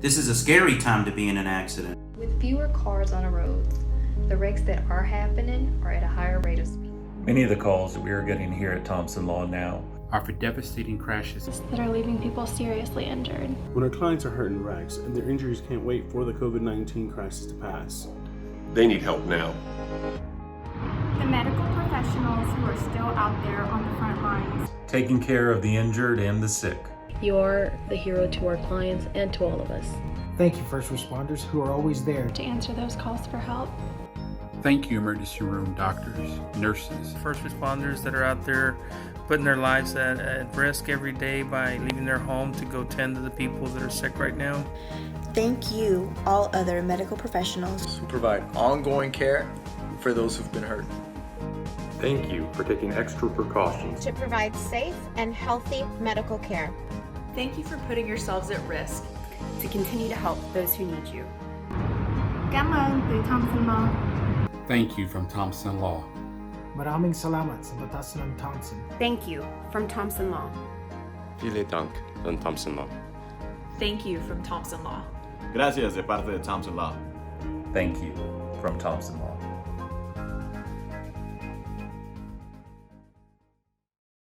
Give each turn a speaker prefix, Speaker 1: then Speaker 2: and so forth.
Speaker 1: This is a scary time to be in an accident.
Speaker 2: With fewer cars on the roads, the wrecks that are happening are at a higher rate of speed.
Speaker 3: Many of the calls that we are getting here at Thompson Law now
Speaker 4: are for devastating crashes
Speaker 5: that are leaving people seriously injured.
Speaker 6: When our clients are hurt in wrecks and their injuries can't wait for the COVID-19 crisis to pass,
Speaker 7: they need help now.
Speaker 8: The medical professionals who are still out there on the front lines,
Speaker 3: taking care of the injured and the sick.
Speaker 9: You're the hero to our clients and to all of us.
Speaker 10: Thank you, first responders who are always there
Speaker 5: to answer those calls for help.
Speaker 4: Thank you, emergency room doctors, nurses,
Speaker 11: first responders that are out there putting their lives at risk every day by leaving their home to go tend to the people that are sick right now.
Speaker 12: Thank you, all other medical professionals
Speaker 13: who provide ongoing care for those who've been hurt.
Speaker 7: Thank you for taking extra precautions
Speaker 14: to provide safe and healthy medical care.
Speaker 15: Thank you for putting yourselves at risk
Speaker 16: to continue to help those who need you.
Speaker 8: Cảm ơn từ Thompson Law.
Speaker 4: Thank you from Thompson Law.
Speaker 10: Maraming salamat sa batas ng Thompson.
Speaker 16: Thank you from Thompson Law.
Speaker 7: Vielen Dank von Thompson Law.
Speaker 15: Thank you from Thompson Law.
Speaker 17: Gracias de parte de Thompson Law.
Speaker 3: Thank you from Thompson Law.